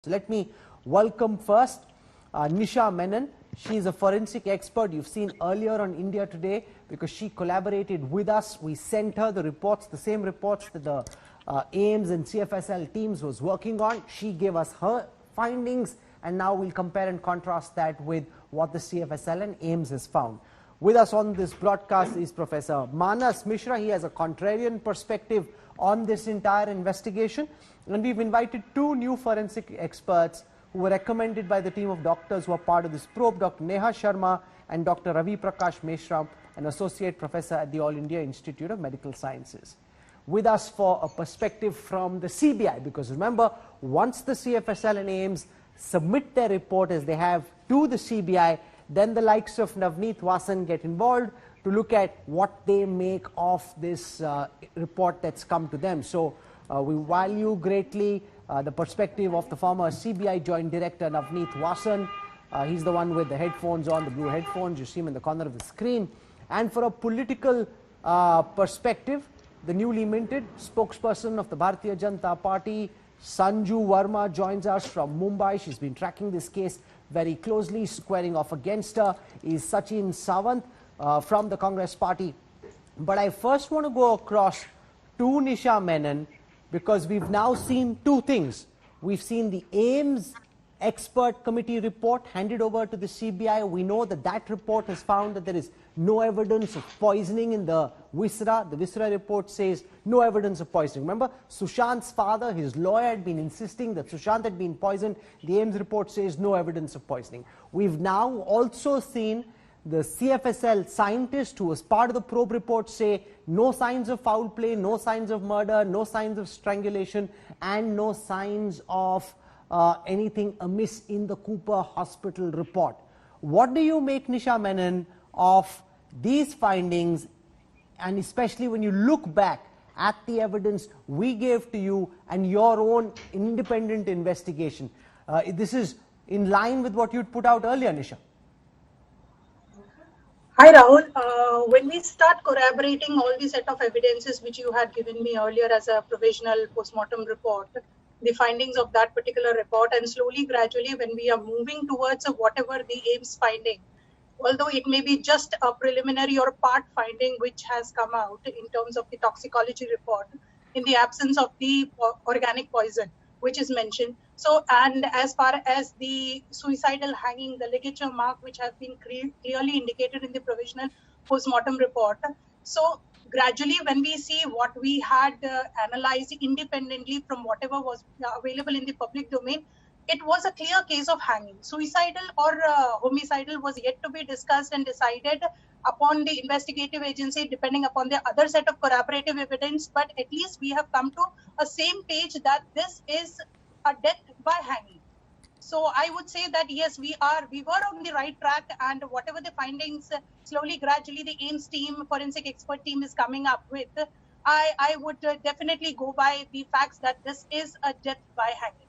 So let me welcome first Nisha Menon. She is a forensic expert you've seen earlier on India Today because she collaborated with us. We sent her the reports, the same reports that the AIIMS and CFSL teams was working on. She gave us her findings, and now we'll compare and contrast that with what the CFSL and AIIMS has found. With us on this broadcast is Professor Manas Mishra. He has a contrarian perspective on this entire investigation, and we've invited two new forensic experts who were recommended by the team of doctors who are part of this probe, Dr. Neha Sharma and Dr. Ravi Prakash Meshram, an associate professor at the All India Institute of Medical Sciences. With us for a perspective from the CBI, because remember, once the CFSL and AIIMS submit their report as they have to the CBI, then the likes of Navneet Wasan get involved to look at what they make of this report that's come to them. So we value greatly the perspective of the former CBI Joint Director Navneet Wasan. He's the one with the headphones on, the blue headphones. You see him in the corner of the screen. And for a political perspective, the newly minted spokesperson of the Bharatiya Janata Party, Sanju Verma, joins us from Mumbai. She's been tracking this case very closely. Squaring off against her is Sachin Sawant from the Congress Party. But I first want to go across to Nisha Menon, because we've now seen two things. We've seen the AIIMS expert committee report handed over to the CBI. We know that that report has found that there is no evidence of poisoning in the Visra. The Visra report says no evidence of poisoning. Remember, Sushant's father, his lawyer, had been insisting that Sushant had been poisoned. The AIIMS report says no evidence of poisoning. We've now also seen the CFSL scientist who was part of the probe report say no signs of foul play, no signs of murder, no signs of strangulation, and no signs of anything amiss in the Cooper Hospital report. What do you make, Nisha Menon, of these findings, and especially when you look back at the evidence we gave to you and your own independent investigation? This is in line with what you'd put out earlier, Nisha. Hi Rahul, when we start corroborating all the set of evidences which you had given me earlier as a provisional postmortem report, the findings of that particular report, and slowly, gradually, when we are moving towards whatever the AIIMS finding, although it may be just a preliminary or part finding which has come out in terms of the toxicology report, in the absence of the organic poison which is mentioned. So, and as far as the suicidal hanging, the ligature mark which has been clearly indicated in the provisional postmortem report. So gradually, when we see what we had analyzed independently from whatever was available in the public domain, it was a clear case of hanging. Suicidal or homicidal was yet to be discussed and decided upon the investigative agency, depending upon the other set of corroborative evidence. But at least we have come to a same page that this is a death by hanging. So I would say that yes, we were on the right track, and whatever the findings, slowly, gradually, the AIIMS team, forensic expert team is coming up with, I would definitely go by the facts that this is a death by hanging.